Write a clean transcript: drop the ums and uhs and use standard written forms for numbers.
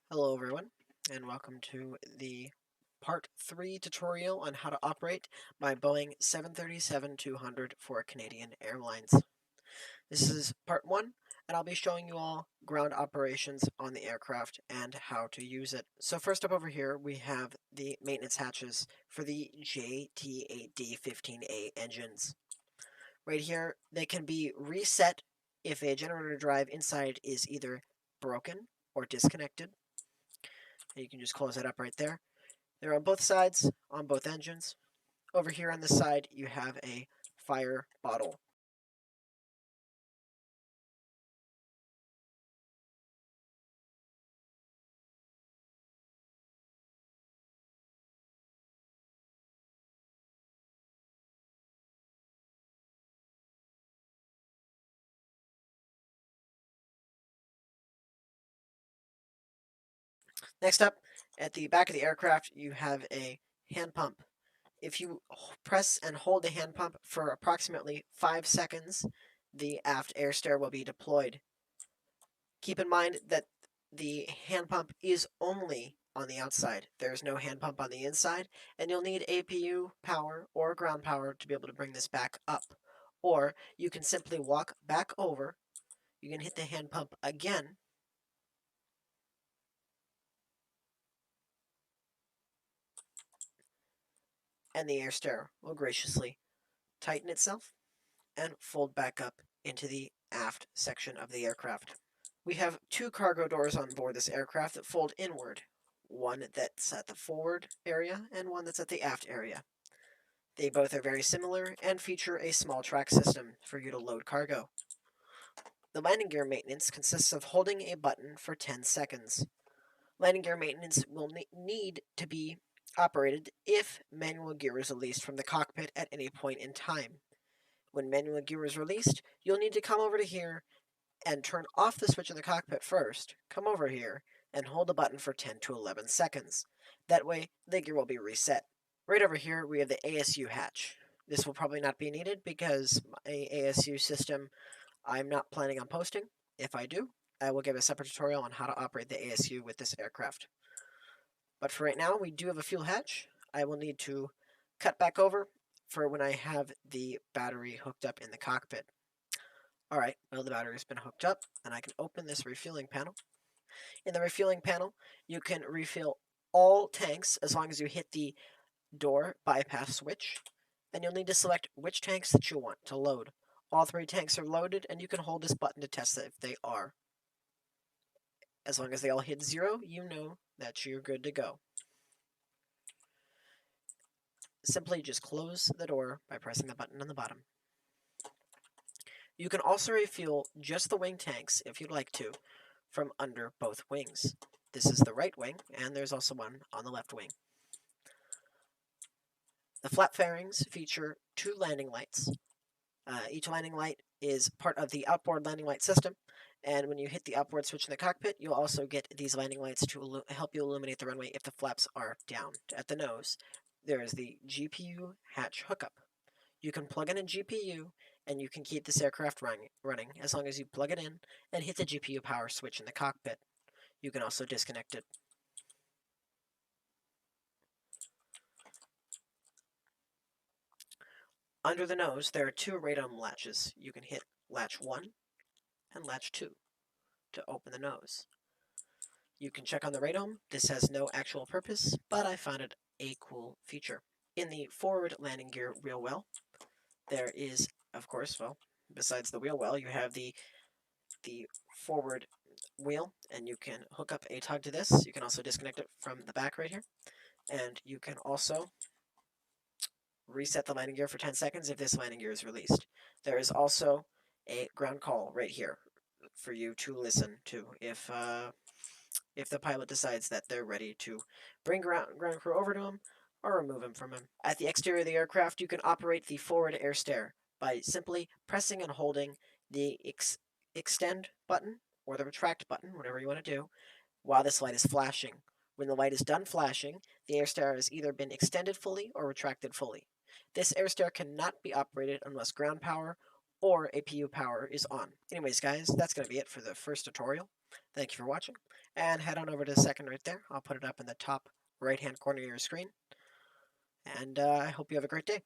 Hello everyone, and welcome to the Part 3 tutorial on how to operate my Boeing 737-200 for Canadian Airlines. This is Part 1, and I'll be showing you all ground operations on the aircraft and how to use it. So first up over here, we have the maintenance hatches for the JT8D15A engines. Right here, they can be reset if a generator drive inside is either broken or disconnected. You can just close that up right there. They're on both sides, on both engines. Over here on this side, you have a fire bottle. Next up, at the back of the aircraft, you have a hand pump. If you press and hold the hand pump for approximately 5 seconds, the aft air stair will be deployed. Keep in mind that the hand pump is only on the outside. There's no hand pump on the inside, and you'll need APU power or ground power to be able to bring this back up. Or you can simply walk back over, you can hit the hand pump again, and the air stair will graciously tighten itself and fold back up into the aft section of the aircraft. We have two cargo doors on board this aircraft that fold inward, one that's at the forward area and one that's at the aft area. They both are very similar and feature a small track system for you to load cargo. The landing gear maintenance consists of holding a button for 10 seconds. Landing gear maintenance will need to be operated if manual gear is released from the cockpit at any point in time. When manual gear is released, you'll need to come over to here and turn off the switch in the cockpit first, come over here, and hold the button for 10 to 11 seconds. That way, the gear will be reset. Right over here, we have the ASU hatch. This will probably not be needed because my ASU system I'm not planning on posting. If I do, I will give a separate tutorial on how to operate the ASU with this aircraft. But for right now, we do have a fuel hatch. I will need to cut back over for when I have the battery hooked up in the cockpit. Alright, well the battery's been hooked up, and I can open this refueling panel. In the refueling panel, you can refill all tanks as long as you hit the door bypass switch, and you'll need to select which tanks that you want to load. All three tanks are loaded, and you can hold this button to test that if they are. As long as they all hit 0, you know that you're good to go. Simply just close the door by pressing the button on the bottom. You can also refuel just the wing tanks, if you'd like to, from under both wings. This is the right wing, and there's also one on the left wing. The flap fairings feature 2 landing lights. Each landing light is part of the outboard landing light system, and when you hit the outboard switch in the cockpit, you'll also get these landing lights to help you illuminate the runway if the flaps are down. At the nose, there is the GPU hatch hookup. You can plug in a GPU, and you can keep this aircraft running as long as you plug it in and hit the GPU power switch in the cockpit. You can also disconnect it. Under the nose, there are 2 radome latches. You can hit latch 1 and latch 2 to open the nose. You can check on the radome. This has no actual purpose, but I found it a cool feature. In the forward landing gear wheel well, there is, of course, well, besides the wheel well, you have the forward wheel, and you can hook up a tug to this. You can also disconnect it from the back right here, and you can also reset the landing gear for 10 seconds if this landing gear is released. There is also a ground call right here for you to listen to if the pilot decides that they're ready to bring ground crew over to him or remove him from him. At the exterior of the aircraft, you can operate the forward air stair by simply pressing and holding the extend button or the retract button, whatever you want to do, while this light is flashing. When the light is done flashing, the air stair has either been extended fully or retracted fully. This air stair cannot be operated unless ground power or APU power is on. Anyways, guys, that's going to be it for the first tutorial. Thank you for watching, and head on over to the second right there. I'll put it up in the top right-hand corner of your screen, and I hope you have a great day.